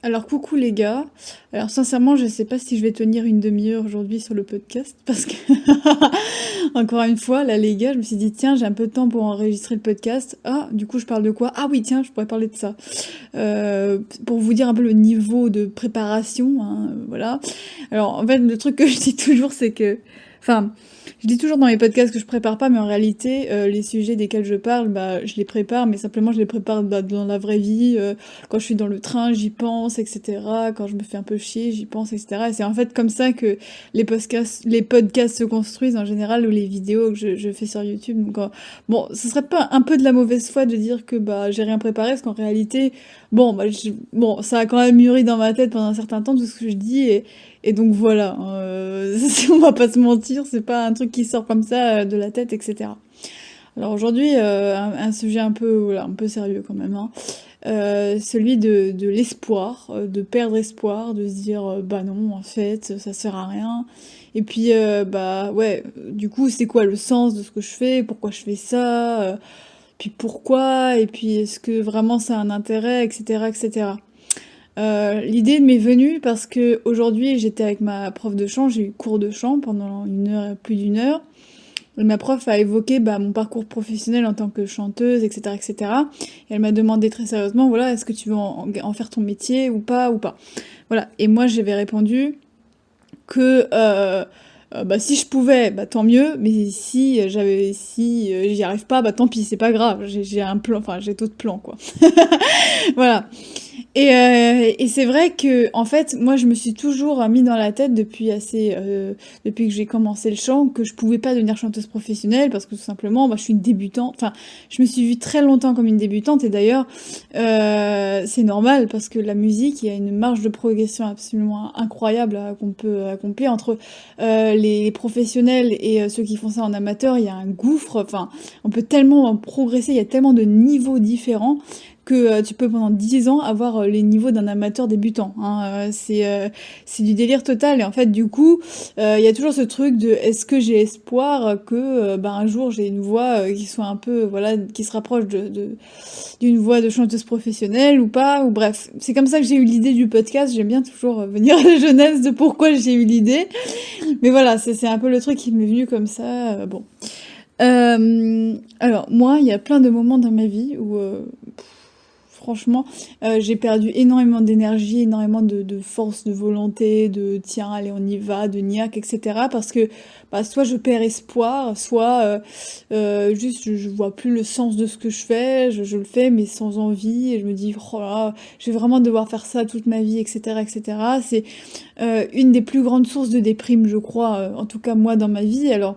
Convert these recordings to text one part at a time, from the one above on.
Alors coucou les gars. Alors sincèrement, je sais pas si je vais tenir une demi-heure aujourd'hui sur le podcast parce que encore une fois, là les gars, je me suis dit tiens, j'ai un peu de temps pour enregistrer le podcast. Ah, du coup, je parle de quoi? Ah oui, tiens, je pourrais parler de ça. Pour vous dire un peu le niveau de préparation, hein, voilà. Alors en fait, le truc que je dis toujours, c'est que, enfin, je dis toujours dans mes podcasts que je prépare pas, mais en réalité, les sujets desquels je parle, bah, je les prépare, mais simplement je les prépare bah, dans la vraie vie. Quand je suis dans le train, j'y pense, etc. Quand je me fais un peu chier, j'y pense, etc. Et c'est en fait comme ça que les podcasts se construisent en général, ou les vidéos que je fais sur YouTube. Donc, bon, ce serait pas un peu de la mauvaise foi de dire que bah j'ai rien préparé, parce qu'en réalité, bon, bah, bon, ça a quand même mûri dans ma tête pendant un certain temps tout ce que je dis, et donc voilà. Si on va pas se mentir, c'est pas un truc qui sort comme ça de la tête, etc. Alors aujourd'hui, un sujet un peu, voilà, un peu sérieux quand même, hein. Celui de l'espoir, de perdre espoir, de se dire bah non, en fait, ça sert à rien. Et puis bah ouais, du coup, c'est quoi le sens de ce que je fais? Pourquoi je fais ça? Puis pourquoi? Et puis est-ce que vraiment ça a un intérêt, etc., etc. L'idée m'est venue parce que aujourd'hui j'étais avec ma prof de chant, j'ai eu cours de chant pendant une heure, plus d'une heure. Et ma prof a évoqué bah, mon parcours professionnel en tant que chanteuse, etc., etc. Et elle m'a demandé très sérieusement, voilà, est-ce que tu veux en faire ton métier ou pas, ou pas. Voilà. Et moi, j'avais répondu que bah, si je pouvais, bah, tant mieux, mais si j'y arrive pas, bah tant pis, c'est pas grave. J'ai un plan, enfin j'ai d'autres plans, quoi. Voilà. Et c'est vrai que, en fait, moi, je me suis toujours mis dans la tête depuis que j'ai commencé le chant, que je pouvais pas devenir chanteuse professionnelle parce que tout simplement, bah, je suis une débutante. Enfin, je me suis vue très longtemps comme une débutante, et d'ailleurs, c'est normal parce que la musique, il y a une marge de progression absolument incroyable qu'on peut accomplir entre les professionnels et ceux qui font ça en amateur. Il y a un gouffre. Enfin, on peut tellement progresser. Il y a tellement de niveaux différents que tu peux pendant 10 ans avoir les niveaux d'un amateur débutant, hein. C'est du délire total, et en fait du coup il y a toujours ce truc de est-ce que j'ai espoir que ben, un jour j'ai une voix qui soit un peu voilà, qui se rapproche d'une voix de chanteuse professionnelle ou pas, ou bref. C'est comme ça que j'ai eu l'idée du podcast. J'aime bien toujours venir à la jeunesse de pourquoi j'ai eu l'idée, mais voilà, c'est un peu le truc qui m'est venu comme ça. Bon, alors moi il y a plein de moments dans ma vie où franchement, j'ai perdu énormément d'énergie, énormément de force, de volonté, de tiens, allez, on y va, de niaque, etc. Parce que bah, soit je perds espoir, soit juste je vois plus le sens de ce que je fais, je le fais mais sans envie, et je me dis, oh là, je vais vraiment devoir faire ça toute ma vie, etc., etc. C'est une des plus grandes sources de déprime, je crois, en tout cas moi dans ma vie. Alors,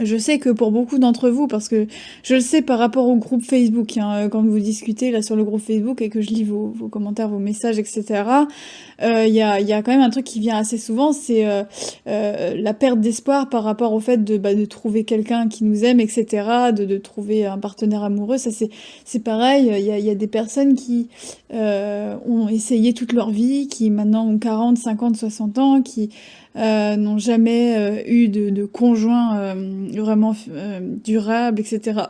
je sais que pour beaucoup d'entre vous, parce que je le sais par rapport au groupe Facebook, hein, quand vous discutez là sur le groupe Facebook et que je lis vos commentaires, vos messages, etc., il y a quand même un truc qui vient assez souvent, c'est la perte d'espoir par rapport au fait de trouver quelqu'un qui nous aime, etc., de trouver un partenaire amoureux. Ça, c'est pareil, il y a des personnes qui ont essayé toute leur vie, qui maintenant ont 40, 50, 60 ans, qui n'ont jamais eu de conjoint vraiment durable, etc.,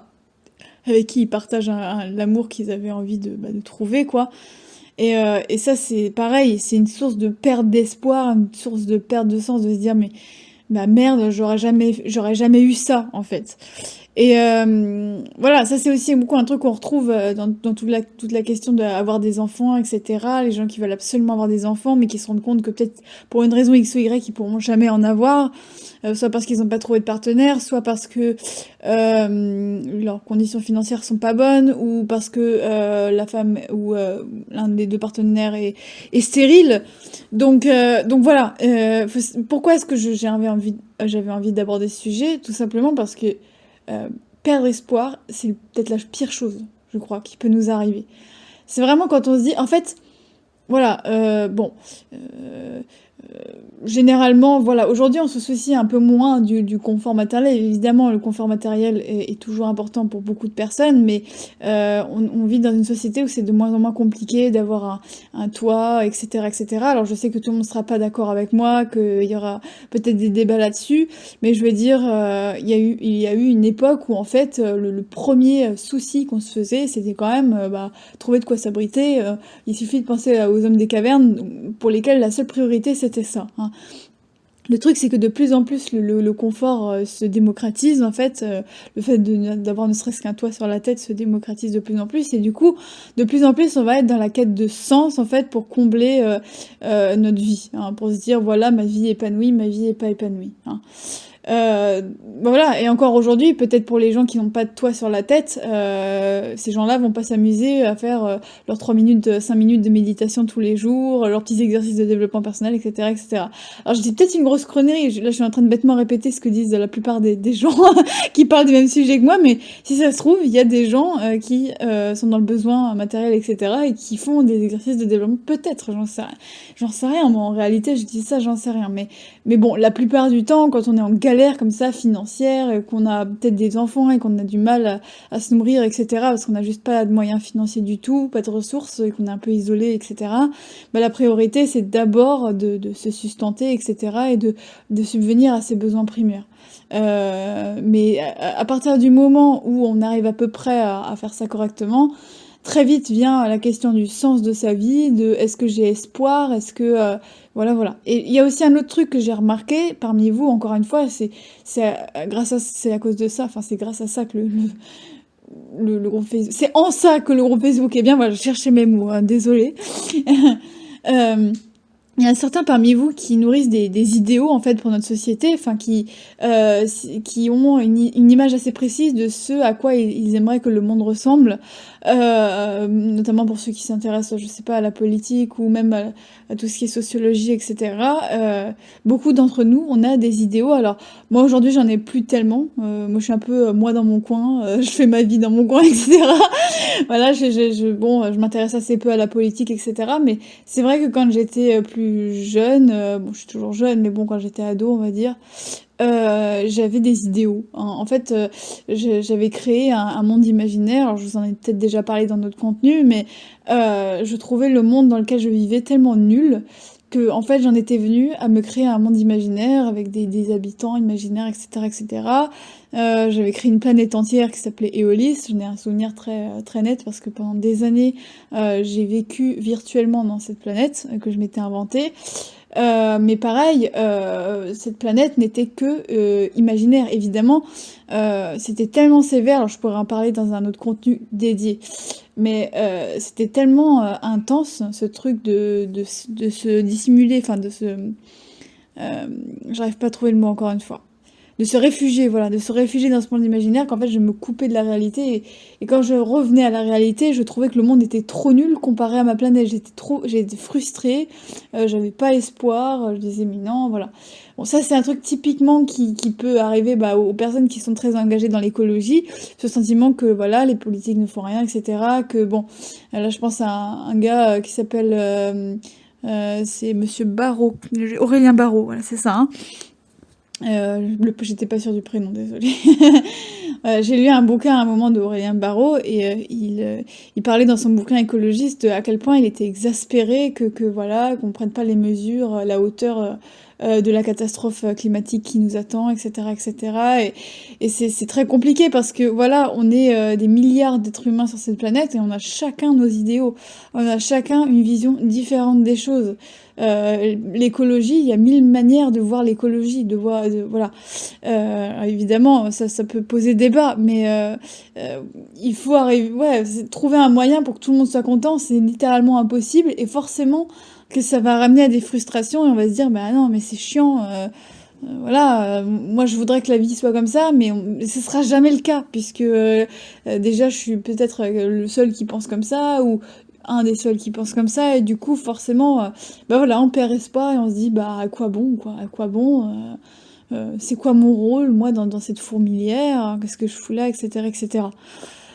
avec qui ils partagent l'amour qu'ils avaient envie de trouver, quoi. Et ça, c'est pareil, c'est une source de perte d'espoir, une source de perte de sens, de se dire, mais bah merde, j'aurais jamais eu ça, en fait. Et voilà, ça c'est aussi beaucoup un truc qu'on retrouve dans toute la question d'avoir des enfants, etc. Les gens qui veulent absolument avoir des enfants, mais qui se rendent compte que peut-être pour une raison X ou Y, ils pourront jamais en avoir, soit parce qu'ils n'ont pas trouvé de partenaire, soit parce que leurs conditions financières sont pas bonnes, ou parce que la femme ou l'un des deux partenaires est stérile. Donc voilà. Pourquoi est-ce que j'avais envie d'aborder ce sujet? Tout simplement parce que euh, perdre espoir, c'est peut-être la pire chose, je crois, qui peut nous arriver. C'est vraiment quand on se dit, en fait, voilà, bon, euh, Généralement, voilà, aujourd'hui, on se soucie un peu moins du confort matériel. Évidemment, le confort matériel est toujours important pour beaucoup de personnes, mais on vit dans une société où c'est de moins en moins compliqué d'avoir un toit, etc., etc. Alors, je sais que tout le monde ne sera pas d'accord avec moi, qu'il y aura peut-être des débats là-dessus, mais je veux dire, il y a eu une époque où, en fait, le premier souci qu'on se faisait, c'était quand même trouver de quoi s'abriter. Il suffit de penser aux hommes des cavernes, pour lesquels la seule priorité, c'était ça, hein. Le truc, c'est que de plus en plus, le confort se démocratise, en fait. Le fait d'avoir ne serait-ce qu'un toit sur la tête se démocratise de plus en plus. Et du coup, de plus en plus, on va être dans la quête de sens, en fait, pour combler notre vie, hein, pour se dire, voilà, ma vie est épanouie, ma vie est pas épanouie, hein. Voilà, et encore aujourd'hui, peut-être pour les gens qui n'ont pas de toit sur la tête, ces gens-là vont pas s'amuser à faire leurs 3 minutes, 5 minutes de méditation tous les jours, leurs petits exercices de développement personnel, etc., etc. Alors je dis peut-être une grosse connerie, là je suis en train de bêtement répéter ce que disent la plupart des gens qui parlent du même sujet que moi, mais si ça se trouve, il y a des gens qui sont dans le besoin matériel, etc., et qui font des exercices de développement, peut-être, j'en sais rien, moi en réalité je dis ça, j'en sais rien, mais bon, la plupart du temps, quand on est en galère comme ça, financière, et qu'on a peut-être des enfants et qu'on a du mal à se nourrir, etc., parce qu'on n'a juste pas de moyens financiers du tout, pas de ressources, et qu'on est un peu isolé, etc., la priorité, c'est d'abord de se sustenter, etc., et de subvenir à ses besoins primaires. Mais à partir du moment où on arrive à peu près à faire ça correctement, très vite vient la question du sens de sa vie, de est-ce que j'ai espoir, est-ce que voilà, voilà. Et il y a aussi un autre truc que j'ai remarqué parmi vous, encore une fois, c'est à cause de ça, enfin c'est grâce à ça que le groupe Facebook, c'est en ça que le groupe Facebook est bien. Voilà, je cherchais mes mots, hein, désolée. Euh, il y a certains parmi vous qui nourrissent des idéaux en fait pour notre société, enfin qui ont une image assez précise de ce à quoi ils aimeraient que le monde ressemble, notamment pour ceux qui s'intéressent, je sais pas, à la politique ou même à tout ce qui est sociologie, etc. Beaucoup d'entre nous, on a des idéaux. Alors moi aujourd'hui, j'en ai plus tellement. Moi, je suis un peu moi dans mon coin. Je fais ma vie dans mon coin, etc. Voilà, bon, je m'intéresse assez peu à la politique, etc. Mais c'est vrai que quand j'étais plus jeune, bon, je suis toujours jeune, mais bon, quand j'étais ado, on va dire, j'avais des idéaux, hein. En fait, j'avais créé un monde imaginaire. Alors, je vous en ai peut-être déjà parlé dans notre contenu, mais je trouvais le monde dans lequel je vivais tellement nul que, en fait, j'en étais venue à me créer un monde imaginaire avec des habitants imaginaires, etc., etc. J'avais créé une planète entière qui s'appelait Éolis. J'en ai un souvenir très net parce que pendant des années, j'ai vécu virtuellement dans cette planète que je m'étais inventée. Mais pareil, cette planète n'était que imaginaire, évidemment. C'était tellement sévère, alors je pourrais en parler dans un autre contenu dédié, mais c'était tellement intense, ce truc de se dissimuler, enfin j'arrive pas à trouver le mot encore une fois, de se réfugier, voilà, de se réfugier dans ce monde imaginaire, qu'en fait je me coupais de la réalité, et quand je revenais à la réalité, je trouvais que le monde était trop nul comparé à ma planète. J'étais frustrée, j'avais pas espoir, je disais mais non, voilà. Bon, ça c'est un truc typiquement qui peut arriver aux personnes qui sont très engagées dans l'écologie, ce sentiment que voilà, les politiques ne font rien, etc. Que bon, là je pense à un gars qui s'appelle, c'est Monsieur Barrault, Aurélien Barrault, voilà, c'est ça, hein. J'étais pas sûre du prénom, désolée. J'ai lu un bouquin à un moment d'Aurélien Barrault et il parlait dans son bouquin écologiste à quel point il était exaspéré que voilà, qu'on prenne pas les mesures à la hauteur de la catastrophe climatique qui nous attend, etc., etc. Et c'est très compliqué parce que voilà, on est des milliards d'êtres humains sur cette planète et on a chacun nos idéaux, on a chacun une vision différente des choses. L'écologie, il y a 1000 manières de voir l'écologie, voilà. Évidemment, ça peut poser débat, mais il faut arriver, ouais, trouver un moyen pour que tout le monde soit content, c'est littéralement impossible, et forcément que ça va ramener à des frustrations, et on va se dire, bah non, mais c'est chiant, voilà, moi je voudrais que la vie soit comme ça, mais ce sera jamais le cas, puisque déjà je suis peut-être le seul qui pense comme ça, ou un des seuls qui pense comme ça, et du coup forcément, voilà, on perd espoir, et on se dit, à quoi bon, quoi, à quoi bon, c'est quoi mon rôle, moi, dans cette fourmilière, qu'est-ce que je fous là, etc., etc.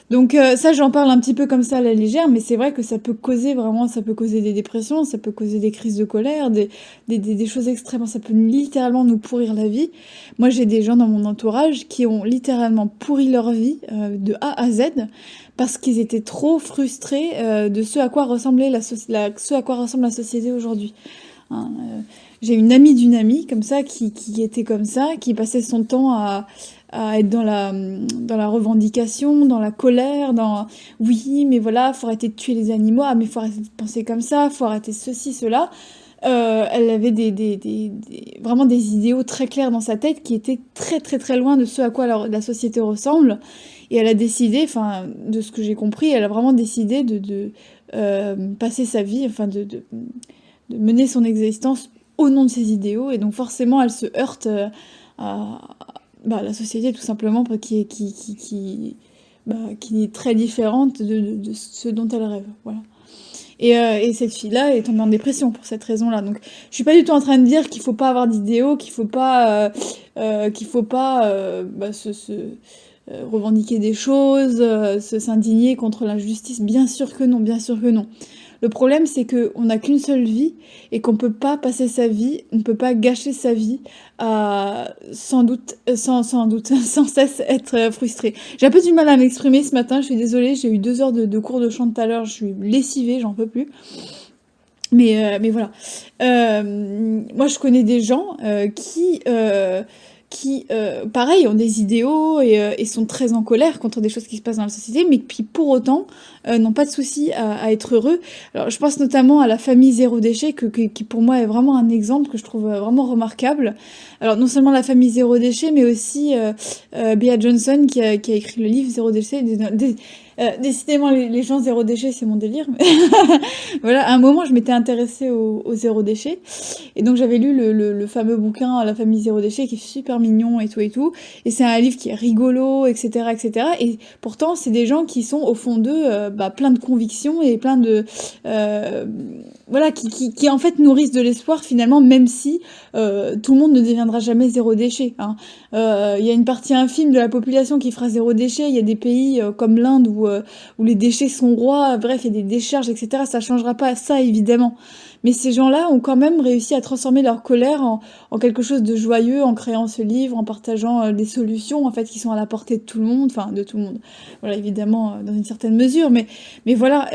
Donc ça, j'en parle un petit peu comme ça à la légère, mais c'est vrai que ça peut causer des dépressions, ça peut causer des crises de colère, des choses extrêmes, ça peut littéralement nous pourrir la vie. Moi, j'ai des gens dans mon entourage qui ont littéralement pourri leur vie de A à Z parce qu'ils étaient trop frustrés de ce à quoi ressemblait ce à quoi ressemble la société aujourd'hui. Hein, j'ai une amie d'une amie comme ça qui était comme ça, qui passait son temps à être dans la revendication, dans la colère, dans oui, mais voilà, faut arrêter de tuer les animaux, ah, mais faut arrêter de penser comme ça, faut arrêter ceci, cela. Elle avait vraiment des idéaux très clairs dans sa tête qui étaient très très très loin de ce à quoi la société ressemble. Et elle a décidé, enfin, de ce que j'ai compris, elle a vraiment décidé de passer sa vie, enfin, de mener son existence au nom de ses idéaux. Et donc forcément, elle se heurte à la société tout simplement qui est très différente de ce dont elle rêve. Voilà. Et cette fille-là est tombée en dépression pour cette raison-là. Donc je suis pas du tout en train de dire qu'il faut pas avoir d'idéaux, qu'il faut pas revendiquer des choses, s'indigner contre l'injustice. Bien sûr que non, bien sûr que non. Le problème, c'est qu'on n'a qu'une seule vie et qu'on peut pas passer sa vie, on ne peut pas gâcher sa vie à sans doute, sans cesse être frustré. J'ai un peu du mal à m'exprimer ce matin, je suis désolée, j'ai eu 2 heures de cours de chant tout à l'heure, je suis lessivée, j'en peux plus. Mais voilà. Moi, je connais des gens qui, pareil, ont des idéaux et sont très en colère contre des choses qui se passent dans la société, mais qui pour autant n'ont pas de souci à être heureux. Alors, je pense notamment à la famille Zéro Déchet, qui pour moi est vraiment un exemple que je trouve vraiment remarquable. Alors, non seulement la famille Zéro Déchet, mais aussi Bea Johnson qui a écrit le livre Zéro Déchet. Décidément, les gens zéro déchet, c'est mon délire. Mais voilà, à un moment, je m'étais intéressée au zéro déchet. Et donc, j'avais lu le fameux bouquin La famille zéro déchet, qui est super mignon et tout et tout. Et c'est un livre qui est rigolo, etc., etc. Et pourtant, c'est des gens qui sont, au fond d'eux, plein de convictions et plein de... voilà, qui en fait nourrissent de l'espoir, finalement, même si tout le monde ne deviendra jamais zéro déchet. Hein. Il y a une partie infime de la population qui fera zéro déchet. Il y a des pays comme l'Inde où les déchets sont rois. Bref, il y a des décharges, etc. Ça changera pas ça, évidemment. Mais ces gens-là ont quand même réussi à transformer leur colère en quelque chose de joyeux en créant ce livre, en partageant des solutions en fait qui sont à la portée de tout le monde, enfin de tout le monde. Voilà, évidemment dans une certaine mesure, mais voilà,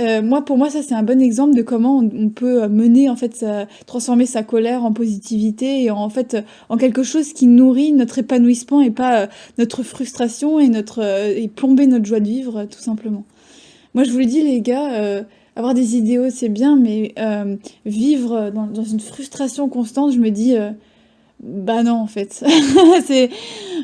pour moi ça c'est un bon exemple de comment on peut mener en fait transformer sa colère en positivité et en fait en quelque chose qui nourrit notre épanouissement et pas notre frustration et plomber notre joie de vivre tout simplement. Moi je vous le dis les gars, avoir des idéaux c'est bien, mais vivre dans une frustration constante, je me dis bah non en fait. c'est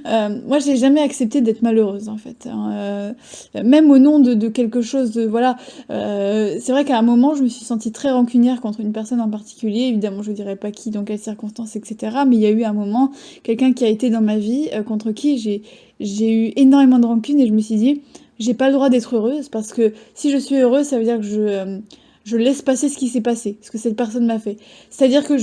moi j'ai jamais accepté d'être malheureuse en fait. Hein. Même au nom de quelque chose de voilà. C'est vrai qu'à un moment je me suis sentie très rancunière contre une personne en particulier. Évidemment je dirais pas qui, dans quelles circonstances, etc. Mais il y a eu un moment quelqu'un qui a été dans ma vie contre qui j'ai eu énormément de rancune et je me suis dit j'ai pas le droit d'être heureuse parce que si je suis heureuse ça veut dire que je laisse passer ce qui s'est passé, ce que cette personne m'a fait. C'est-à-dire que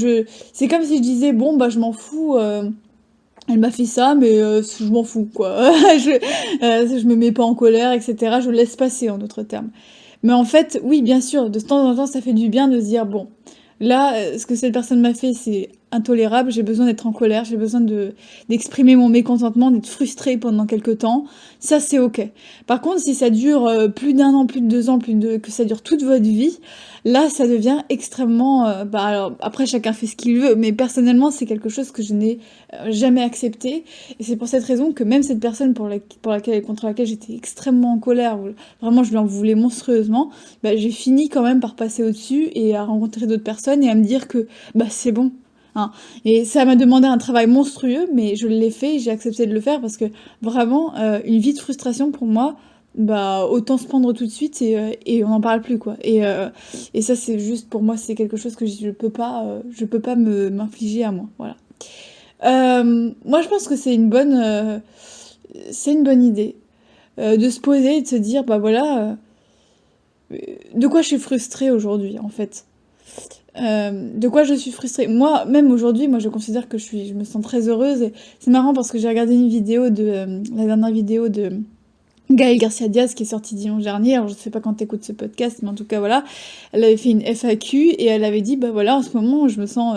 c'est comme si je disais, bon, bah, je m'en fous, elle m'a fait ça, mais je m'en fous, quoi. Je me mets pas en colère, etc. Je laisse passer, en d'autres termes. Mais en fait, oui, bien sûr, de temps en temps, ça fait du bien de se dire, bon, là, ce que cette personne m'a fait, c'est intolérable, j'ai besoin d'être en colère, j'ai besoin d'exprimer mon mécontentement, d'être frustrée pendant quelque temps. Ça, c'est ok. Par contre, si ça dure plus d'1 an, plus de 2 ans, que ça dure toute votre vie, là, ça devient extrêmement... alors, après, chacun fait ce qu'il veut, mais personnellement, c'est quelque chose que je n'ai jamais accepté. Et c'est pour cette raison que même cette personne contre laquelle j'étais extrêmement en colère, où vraiment je lui en voulais monstrueusement, j'ai fini quand même par passer au-dessus et à rencontrer d'autres personnes et à me dire que c'est bon. Hein. Et ça m'a demandé un travail monstrueux, mais je l'ai fait et j'ai accepté de le faire parce que vraiment, une vie de frustration pour moi, autant se prendre tout de suite et on n'en parle plus, quoi. Et ça, c'est juste, pour moi, c'est quelque chose que je peux pas m'infliger à moi, voilà. Moi, je pense que c'est une bonne idée de se poser et de se dire, voilà, de quoi je suis frustrée aujourd'hui, en fait. De quoi je suis frustrée. Moi, même aujourd'hui, je considère que je me sens très heureuse. Et c'est marrant parce que j'ai regardé une vidéo la dernière vidéo de Gaëlle Garcia Diaz qui est sortie dimanche dernier, alors je sais pas quand t'écoutes ce podcast, mais en tout cas voilà, elle avait fait une FAQ et elle avait dit bah voilà en ce moment je me sens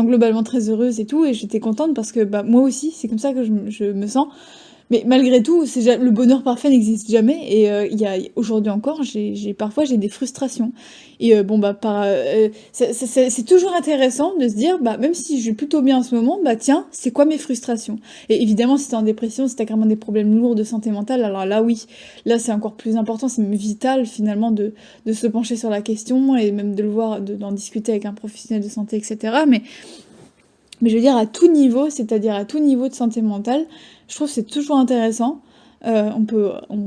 globalement très heureuse et tout et j'étais contente parce que bah moi aussi c'est comme ça que je me sens. Mais malgré tout, le bonheur parfait n'existe jamais et il y a aujourd'hui encore, parfois j'ai des frustrations et bon bah c'est toujours intéressant de se dire bah même si je vais plutôt bien en ce moment, bah tiens, c'est quoi mes frustrations? Et évidemment, si t'es en dépression, si t'as carrément des problèmes lourds de santé mentale, alors là oui, là c'est encore plus important, c'est même vital finalement de se pencher sur la question et même de le voir, d'en discuter avec un professionnel de santé, etc. Mais je veux dire, à tout niveau, c'est-à-dire à tout niveau de santé mentale, je trouve que c'est toujours intéressant. On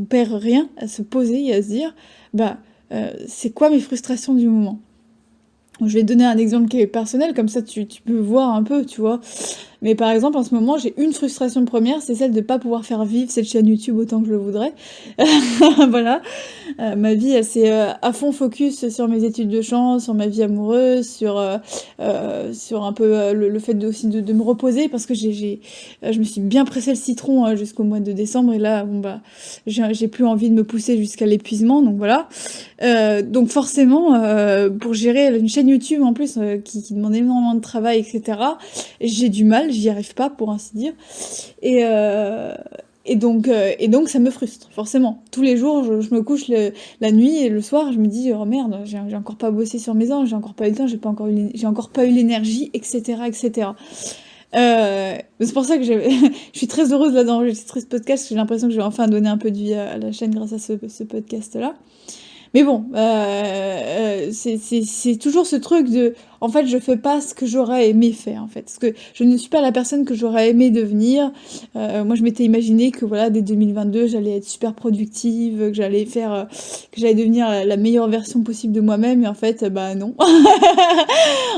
perd rien à se poser et à se dire, bah, c'est quoi mes frustrations du moment? Je vais te donner un exemple qui est personnel, comme ça tu peux voir un peu, tu vois. Mais par exemple, en ce moment, j'ai une frustration première, c'est celle de ne pas pouvoir faire vivre cette chaîne YouTube autant que je le voudrais. Voilà. Ma vie, elle s'est à fond focus sur mes études de chant, sur ma vie amoureuse, sur un peu le fait aussi de me reposer, parce que je me suis bien pressé le citron jusqu'au mois de décembre, et là, bon bah, j'ai plus envie de me pousser jusqu'à l'épuisement, donc voilà. Donc forcément, pour gérer une chaîne YouTube en plus qui demande énormément de travail, etc., j'ai du mal, j'y arrive pas pour ainsi dire. Et, euh, et donc ça me frustre, forcément. Tous les jours, je me couche la nuit et le soir, je me dis oh merde, j'ai encore pas bossé sur mes anges, j'ai encore pas eu le temps, j'ai encore pas eu l'énergie, etc., etc. C'est pour ça que je suis très heureuse là d'enregistrer ce podcast, parce que j'ai l'impression que je vais enfin donner un peu de vie à la chaîne grâce à ce podcast-là. Mais bon, c'est toujours ce truc de, en fait, je fais pas ce que j'aurais aimé faire, en fait. Parce que je ne suis pas la personne que j'aurais aimé devenir. Moi, je m'étais imaginé que, voilà, dès 2022, j'allais être super productive, que j'allais devenir la meilleure version possible de moi-même. Et en fait, bah non.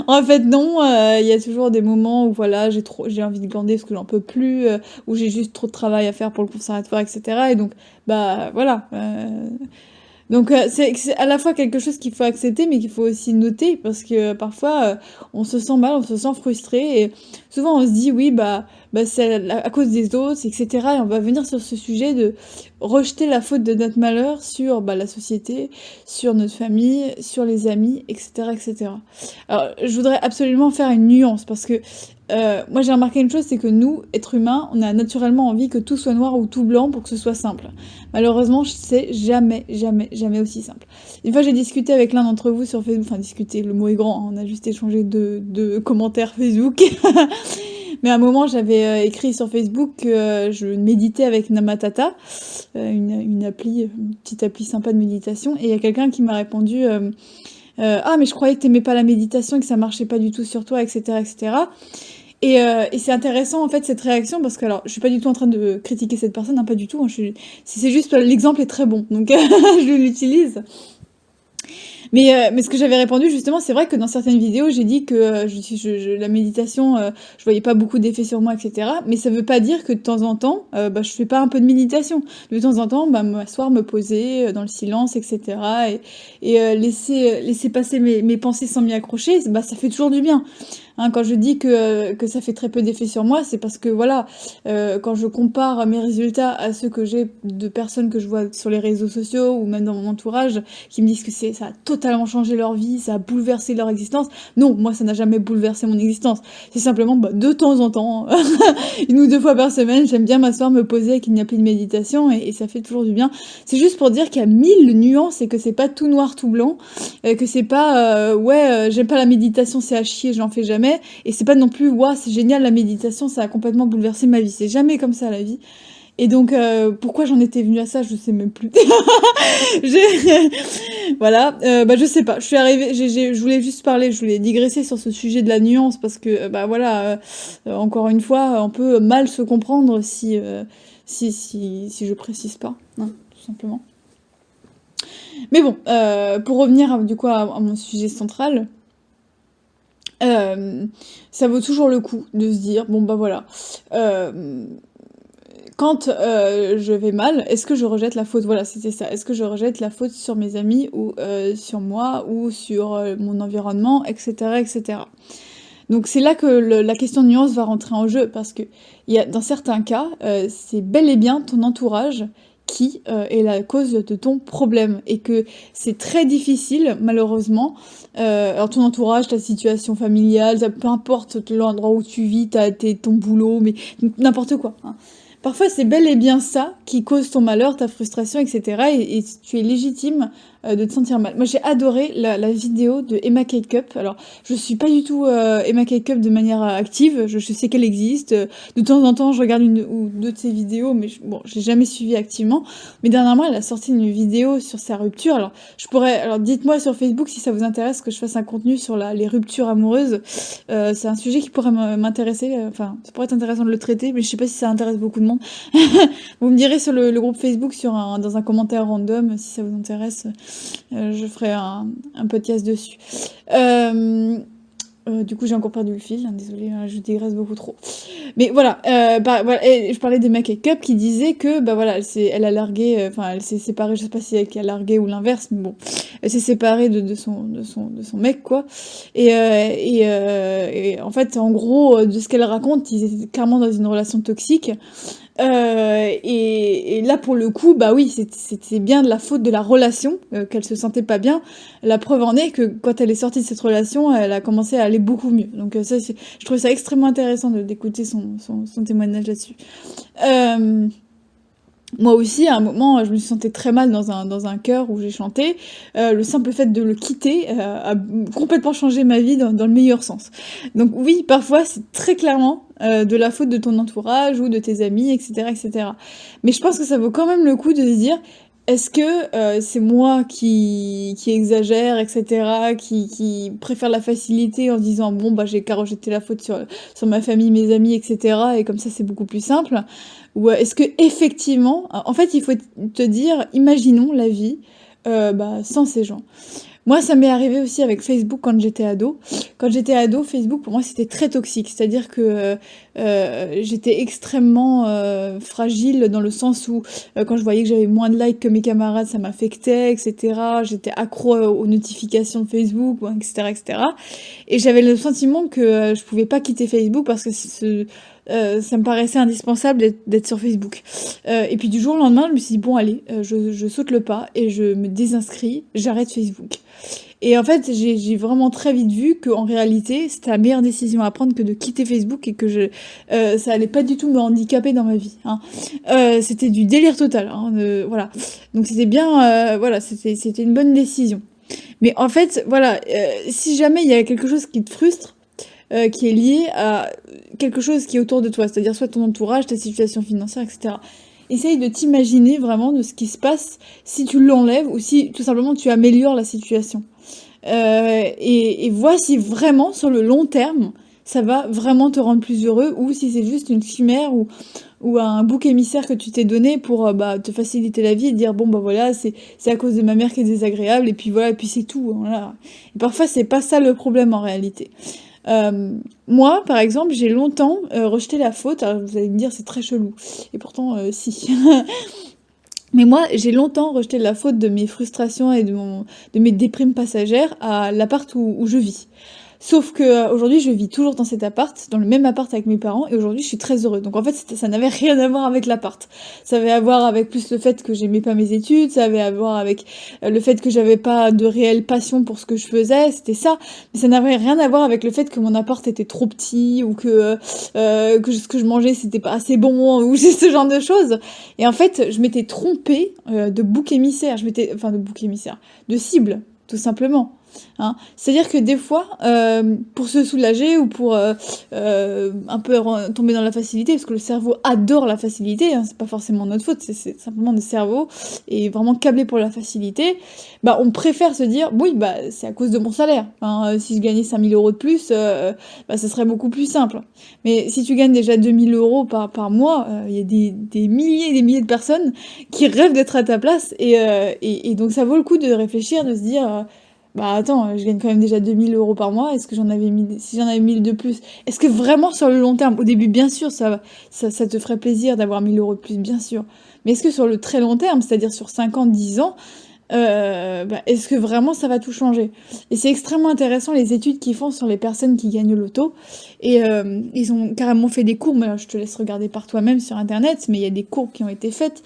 En fait, non. Il y a toujours des moments où, voilà, j'ai envie de glander parce que j'en peux plus, où j'ai juste trop de travail à faire pour le conservatoire, etc. Et donc, bah, voilà. Donc c'est à la fois quelque chose qu'il faut accepter, mais qu'il faut aussi noter, parce que parfois on se sent mal, on se sent frustré, et souvent on se dit oui bah c'est à cause des autres, etc. Et on va venir sur ce sujet de rejeter la faute de notre malheur sur bah, la société, sur notre famille, sur les amis, etc., etc. Alors je voudrais absolument faire une nuance, parce que moi j'ai remarqué une chose, c'est que nous, êtres humains, on a naturellement envie que tout soit noir ou tout blanc pour que ce soit simple. Malheureusement, c'est jamais, jamais, jamais aussi simple. Une fois, j'ai discuté avec l'un d'entre vous sur Facebook, enfin discuter, le mot est grand, hein, on a juste échangé de commentaires Facebook. Mais à un moment, j'avais écrit sur Facebook que je méditais avec Namatata, une petite appli sympa de méditation, et il y a quelqu'un qui m'a répondu ah mais je croyais que t'aimais pas la méditation et que ça marchait pas du tout sur toi, etc., etc. Et c'est intéressant en fait cette réaction, parce que alors je suis pas du tout en train de critiquer cette personne, hein, pas du tout, hein, c'est juste l'exemple est très bon, donc je l'utilise. Mais ce que j'avais répondu justement, c'est vrai que dans certaines vidéos, j'ai dit que la méditation, je voyais pas beaucoup d'effets sur moi, etc. Mais ça veut pas dire que de temps en temps, bah, je fais pas un peu de méditation. De temps en temps, bah, m'asseoir, me poser dans le silence, etc. Et laisser passer mes pensées sans m'y accrocher, bah, ça fait toujours du bien. Hein, quand je dis que ça fait très peu d'effet sur moi, c'est parce que voilà, quand je compare mes résultats à ceux que j'ai de personnes que je vois sur les réseaux sociaux ou même dans mon entourage, qui me disent que ça a totalement changé leur vie, ça a bouleversé leur existence. Non, moi ça n'a jamais bouleversé mon existence. C'est simplement bah, de temps en temps, une ou deux fois par semaine, j'aime bien m'asseoir, me poser avec une appli de méditation et ça fait toujours du bien. C'est juste pour dire qu'il y a 1000 nuances et que c'est pas tout noir tout blanc, que c'est pas j'aime pas la méditation, c'est à chier, j'en fais jamais. Et c'est pas non plus waouh, c'est génial la méditation, ça a complètement bouleversé ma vie. C'est jamais comme ça la vie. Et donc pourquoi j'en étais venue à ça, je sais même plus. Voilà, bah je sais pas. Je suis arrivée, je voulais juste parler, je voulais digresser sur ce sujet de la nuance, parce que bah voilà, encore une fois, on peut mal se comprendre si je précise pas, hein, tout simplement. Mais bon, pour revenir du coup à mon sujet central. Ça vaut toujours le coup de se dire bon bah voilà, quand je vais mal, est-ce que je rejette la faute, voilà c'était ça, est-ce que je rejette la faute sur mes amis ou sur moi ou sur mon environnement, etc., etc. Donc c'est là que la question de nuance va rentrer en jeu, parce que dans certains cas, c'est bel et bien ton entourage qui est la cause de ton problème et que c'est très difficile, malheureusement. Alors ton entourage, ta situation familiale, peu importe l'endroit où tu vis, ton boulot, mais n'importe quoi, hein. Parfois, c'est bel et bien ça qui cause ton malheur, ta frustration, etc. Et tu es légitime de te sentir mal. Moi, j'ai adoré la vidéo de Emma Cake-Up. Alors, je suis pas du tout Emma Cake-Up de manière active. Je sais qu'elle existe. De temps en temps, je regarde une ou deux de ses vidéos, mais bon, je l'ai jamais suivie activement. Mais dernièrement, elle a sorti une vidéo sur sa rupture. Alors, dites-moi sur Facebook si ça vous intéresse que je fasse un contenu sur les ruptures amoureuses. C'est un sujet qui pourrait m'intéresser. Enfin, ça pourrait être intéressant de le traiter, mais je sais pas si ça intéresse beaucoup de monde. Vous me direz sur le groupe Facebook dans un commentaire random si ça vous intéresse. Je ferai un podcast dessus. Du coup, j'ai encore perdu le fil, hein, désolée, je digresse beaucoup trop. Mais voilà, voilà, et je parlais d'Emma Cake-Up qui disait que, voilà, elle a largué, enfin, elle s'est séparée, je sais pas si elle a largué ou l'inverse, mais bon, elle s'est séparée de son mec, quoi. Et en fait, en gros, de ce qu'elle raconte, ils étaient clairement dans une relation toxique. Et là, pour le coup, bah oui, c'était bien de la faute de la relation, qu'elle se sentait pas bien. La preuve en est que quand elle est sortie de cette relation, elle a commencé à aller beaucoup mieux. Donc ça, je trouvais ça extrêmement intéressant d'écouter son témoignage là-dessus. Moi aussi, à un moment, je me sentais très mal dans un chœur où j'ai chanté. Le simple fait de le quitter a complètement changé ma vie dans le meilleur sens. Donc oui, parfois, c'est très clairement de la faute de ton entourage ou de tes amis, etc., etc. Mais je pense que ça vaut quand même le coup de se dire, est-ce que c'est moi qui exagère, etc., qui préfère la facilité en se disant, bon, bah j'ai qu'à rejeter la faute sur ma famille, mes amis, etc., et comme ça, c'est beaucoup plus simple. Ou est-ce que effectivement, en fait, il faut te dire, imaginons la vie sans ces gens. Moi, ça m'est arrivé aussi avec Facebook quand j'étais ado. Quand j'étais ado, Facebook pour moi c'était très toxique, c'est-à-dire que j'étais extrêmement fragile dans le sens où quand je voyais que j'avais moins de likes que mes camarades, ça m'affectait, etc. J'étais accro aux notifications de Facebook, etc., etc. Et j'avais le sentiment que je pouvais pas quitter Facebook parce que ça me paraissait indispensable d'être sur Facebook. Et puis du jour au lendemain, je me suis dit, bon allez, je saute le pas et je me désinscris, j'arrête Facebook. Et en fait, j'ai vraiment très vite vu qu'en réalité, c'était la meilleure décision à prendre que de quitter Facebook et que ça allait pas du tout me handicaper dans ma vie, hein. C'était du délire total, hein, voilà. Donc c'était bien, voilà, c'était une bonne décision. Mais en fait, voilà, si jamais il y a quelque chose qui te frustre, qui est lié à quelque chose qui est autour de toi, c'est-à-dire soit ton entourage, ta situation financière, etc. Essaye de t'imaginer vraiment de ce qui se passe si tu l'enlèves ou si tout simplement tu améliores la situation. Et vois si vraiment sur le long terme ça va vraiment te rendre plus heureux ou si c'est juste une chimère ou un bouc émissaire que tu t'es donné pour te faciliter la vie et dire bon bah voilà c'est à cause de ma mère qui est désagréable et puis voilà et puis c'est tout, hein, voilà. Et parfois c'est pas ça le problème en réalité. Moi, par exemple, j'ai longtemps rejeté la faute. Alors, vous allez me dire, c'est très chelou. Et pourtant, si. Mais moi, j'ai longtemps rejeté la faute de mes frustrations et de mes déprimes passagères à l'appart où je vis. Sauf que aujourd'hui, je vis toujours dans cet appart, dans le même appart avec mes parents, et aujourd'hui, je suis très heureuse. Donc en fait, ça n'avait rien à voir avec l'appart. Ça avait à voir avec plus le fait que j'aimais pas mes études, ça avait à voir avec le fait que j'avais pas de réelle passion pour ce que je faisais, c'était ça. Mais ça n'avait rien à voir avec le fait que mon appart était trop petit ou que ce que je mangeais c'était pas assez bon ou ce genre de choses. Et en fait, je m'étais trompée de bouc émissaire. De bouc émissaire, de cible, tout simplement. Hein. C'est-à-dire que des fois, pour se soulager ou pour un peu tomber dans la facilité, parce que le cerveau adore la facilité, hein, c'est pas forcément notre faute, c'est simplement le cerveau est vraiment câblé pour la facilité, on préfère se dire, oui, c'est à cause de mon salaire. Hein, si je gagnais 5 000 € de plus, ça serait beaucoup plus simple. Mais si tu gagnes déjà 2 000 € par mois, il y a des milliers et des milliers de personnes qui rêvent d'être à ta place, et donc ça vaut le coup de réfléchir, de se dire... attends, je gagne quand même déjà 2 000 € par mois, est-ce que si j'en avais 1 000 de plus, est-ce que vraiment sur le long terme, au début bien sûr ça te ferait plaisir d'avoir 1 000 € de plus, bien sûr, mais est-ce que sur le très long terme, c'est-à-dire sur 5 ans, 10 ans, est-ce que vraiment ça va tout changer? Et c'est extrêmement intéressant les études qu'ils font sur les personnes qui gagnent le loto, et ils ont carrément fait des courbes, mais là, je te laisse regarder par toi-même sur internet, mais il y a des courbes qui ont été faites,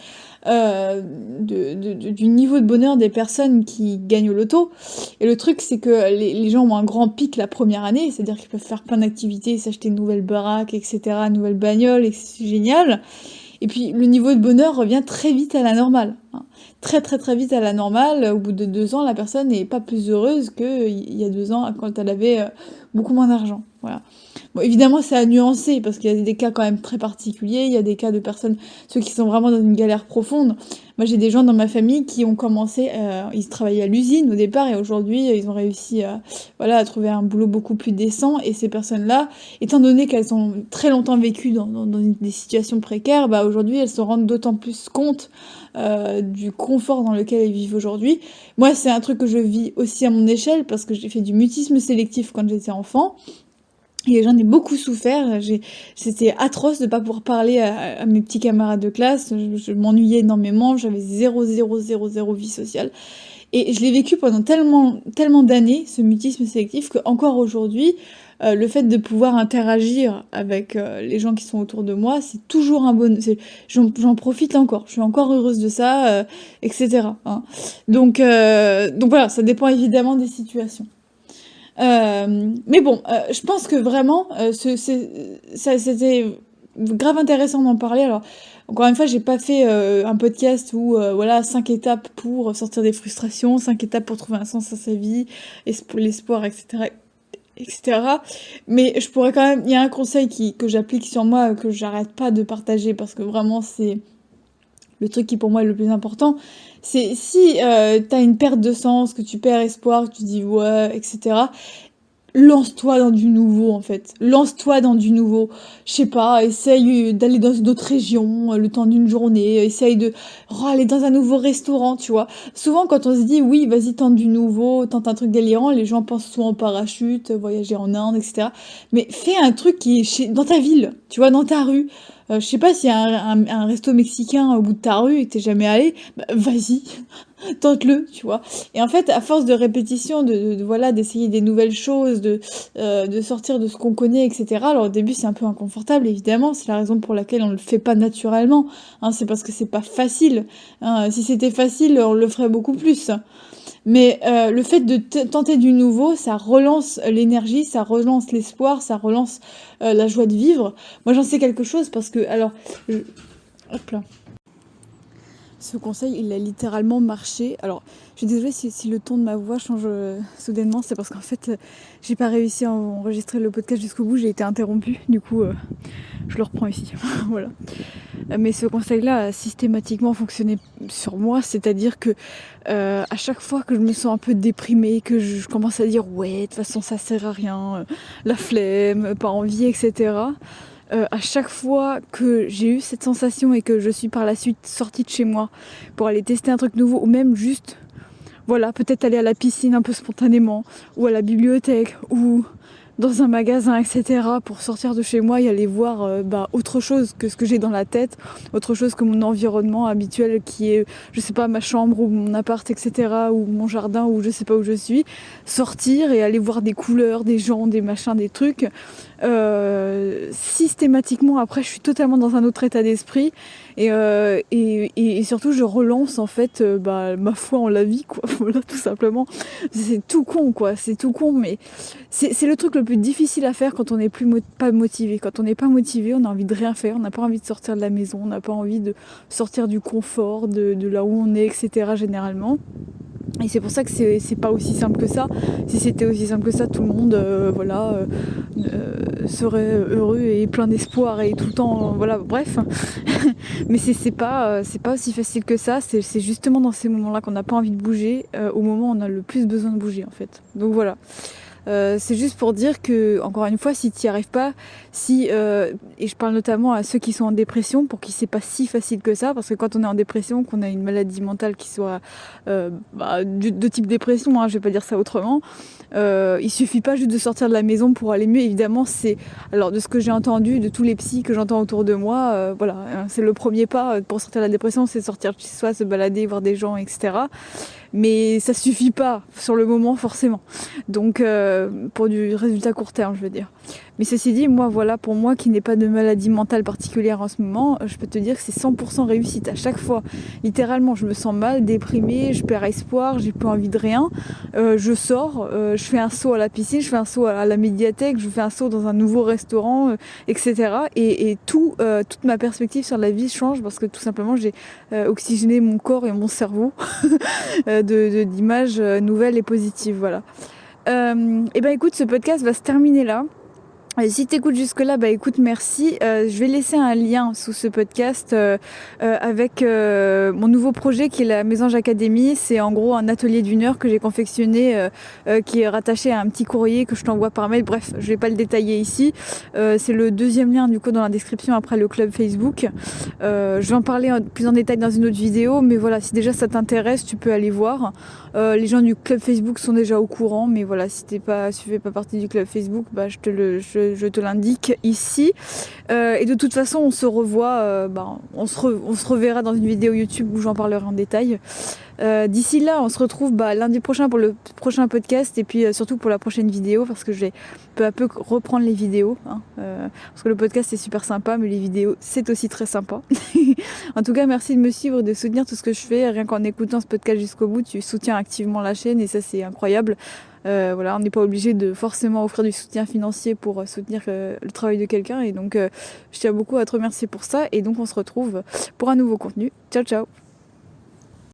du niveau de bonheur des personnes qui gagnent au loto. Et le truc, c'est que les gens ont un grand pic la première année, c'est-à-dire qu'ils peuvent faire plein d'activités, s'acheter une nouvelle baraque, etc., une nouvelle bagnole, et c'est génial. Et puis le niveau de bonheur revient très vite à la normale, hein. Très très très vite à la normale. Au bout de 2 ans, la personne n'est pas plus heureuse qu'il y a 2 ans quand elle avait beaucoup moins d'argent. Voilà. Bon, évidemment, c'est à nuancer parce qu'il y a des cas quand même très particuliers. Il y a des cas de personnes, ceux qui sont vraiment dans une galère profonde. Moi, j'ai des gens dans ma famille qui ont commencé, ils travaillaient à l'usine au départ et aujourd'hui, ils ont réussi à trouver un boulot beaucoup plus décent. Et ces personnes-là, étant donné qu'elles ont très longtemps vécu dans des situations précaires, bah aujourd'hui, elles se rendent d'autant plus compte du confort dans lequel elles vivent aujourd'hui. Moi, c'est un truc que je vis aussi à mon échelle parce que j'ai fait du mutisme sélectif quand j'étais enfant. Et j'en ai beaucoup souffert. C'était atroce de pas pouvoir parler à mes petits camarades de classe. Je m'ennuyais énormément. J'avais zéro, zéro, zéro, zéro vie sociale. Et je l'ai vécu pendant tellement, tellement d'années, ce mutisme sélectif, qu'encore aujourd'hui, le fait de pouvoir interagir avec les gens qui sont autour de moi, c'est toujours un bon... J'en profite encore. Je suis encore heureuse de ça, etc., hein. Donc voilà, ça dépend évidemment des situations. Mais bon, je pense que vraiment, c'était grave intéressant d'en parler. Alors, encore une fois, j'ai pas fait un podcast où, voilà, 5 étapes pour sortir des frustrations, 5 étapes pour trouver un sens à sa vie, l'espoir, etc., etc. Mais je pourrais quand même, il y a un conseil que j'applique sur moi, que j'arrête pas de partager parce que vraiment, c'est le truc qui pour moi est le plus important. C'est si t'as une perte de sens, que tu perds espoir, que tu dis ouais, etc., lance-toi dans du nouveau, en fait. Lance-toi dans du nouveau. Je sais pas, essaye d'aller dans une autre région le temps d'une journée. Essaye de aller dans un nouveau restaurant, tu vois. Souvent, quand on se dit, oui, vas-y, tente du nouveau, tente un truc délirant, les gens pensent souvent en parachute, voyager en Inde, etc. Mais fais un truc qui est dans ta ville, tu vois, dans ta rue. Je sais pas s'il y a un resto mexicain au bout de ta rue et que t'es jamais allé, bah, vas-y, tente-le, tu vois. Et en fait, à force de répétition, voilà, d'essayer des nouvelles choses, de sortir de ce qu'on connaît, etc. Alors au début, c'est un peu inconfortable, évidemment. C'est la raison pour laquelle on le fait pas naturellement, hein. C'est parce que c'est pas facile, hein. Si c'était facile, on le ferait beaucoup plus. Mais le fait de tenter du nouveau, ça relance l'énergie, ça relance l'espoir, ça relance la joie de vivre. Moi, j'en sais quelque chose parce que, alors, hop là. Ce conseil, il a littéralement marché. Alors, je suis désolée si le ton de ma voix change soudainement, c'est parce qu'en fait, j'ai pas réussi à enregistrer le podcast jusqu'au bout, j'ai été interrompue, du coup, je le reprends ici. Voilà. Mais ce conseil-là a systématiquement fonctionné sur moi, c'est-à-dire que à chaque fois que je me sens un peu déprimée, que je commence à dire ouais, de toute façon ça sert à rien, la flemme, pas envie, etc. À chaque fois que j'ai eu cette sensation et que je suis par la suite sortie de chez moi pour aller tester un truc nouveau ou même juste, voilà, peut-être aller à la piscine un peu spontanément ou à la bibliothèque ou dans un magasin, etc. pour sortir de chez moi et aller voir autre chose que ce que j'ai dans la tête, autre chose que mon environnement habituel qui est, je sais pas, ma chambre ou mon appart, etc. ou mon jardin ou je sais pas où je suis. Sortir et aller voir des couleurs, des gens, des machins, des trucs. Systématiquement, après, je suis totalement dans un autre état d'esprit et surtout, je relance en fait ma foi en la vie, quoi. Voilà, tout simplement. C'est tout con, quoi. C'est tout con, mais c'est le truc le plus difficile à faire quand on n'est pas motivé. Quand on n'est pas motivé, on a envie de rien faire, on n'a pas envie de sortir de la maison, on n'a pas envie de sortir du confort, de là où on est, etc. généralement. Et c'est pour ça que c'est pas aussi simple que ça. Si c'était aussi simple que ça, tout le monde serait heureux et plein d'espoir et tout le temps, voilà, bref. Mais c'est pas aussi facile que ça. C'est justement dans ces moments-là qu'on n'a pas envie de bouger, au moment où on a le plus besoin de bouger en fait. Donc voilà. C'est juste pour dire que, encore une fois, si tu n'y arrives pas, et je parle notamment à ceux qui sont en dépression, pour qui c'est pas si facile que ça, parce que quand on est en dépression, qu'on a une maladie mentale qui soit de type dépression, hein, je vais pas dire ça autrement, il suffit pas juste de sortir de la maison pour aller mieux. Évidemment, alors de ce que j'ai entendu, de tous les psys que j'entends autour de moi, voilà, c'est le premier pas pour sortir de la dépression, c'est sortir de chez soi, se balader, voir des gens, etc. mais ça suffit pas sur le moment forcément. Donc pour du résultat court terme, je veux dire. Mais ceci dit, moi voilà, pour moi qui n'ai pas de maladie mentale particulière en ce moment, je peux te dire que c'est 100% réussite à chaque fois. Littéralement, je me sens mal, déprimée, je perds espoir, j'ai plus envie de rien. Je sors, je fais un saut à la piscine, je fais un saut à la médiathèque, je fais un saut dans un nouveau restaurant, etc. Et toute ma perspective sur la vie change parce que tout simplement j'ai oxygéné mon corps et mon cerveau d'images nouvelles et positives. Voilà. Et ben écoute, ce podcast va se terminer là. Et si t'écoutes jusque-là, bah écoute, merci. Je vais laisser un lien sous ce podcast avec mon nouveau projet qui est la Mésange Academy. C'est en gros un atelier d'une heure que j'ai confectionné qui est rattaché à un petit courrier que je t'envoie par mail. Bref, je vais pas le détailler ici. C'est le deuxième lien du coup dans la description après le club Facebook. Je vais en parler plus en détail dans une autre vidéo, mais voilà, si déjà ça t'intéresse, tu peux aller voir. Les gens du club Facebook sont déjà au courant, mais voilà, si tu fais pas partie du club Facebook, bah je te l'indique ici. Et de toute façon, on se revoit, on se reverra dans une vidéo YouTube où j'en parlerai en détail. D'ici là, on se retrouve lundi prochain pour le prochain podcast et puis surtout pour la prochaine vidéo parce que je vais peu à peu reprendre les vidéos. Parce que le podcast c'est super sympa, mais les vidéos c'est aussi très sympa. En tout cas, merci de me suivre et de soutenir tout ce que je fais. Rien qu'en écoutant ce podcast jusqu'au bout, tu soutiens activement la chaîne et ça c'est incroyable. Voilà, on n'est pas obligé de forcément offrir du soutien financier pour soutenir le travail de quelqu'un et donc je tiens beaucoup à te remercier pour ça et donc on se retrouve pour un nouveau contenu. Ciao ciao.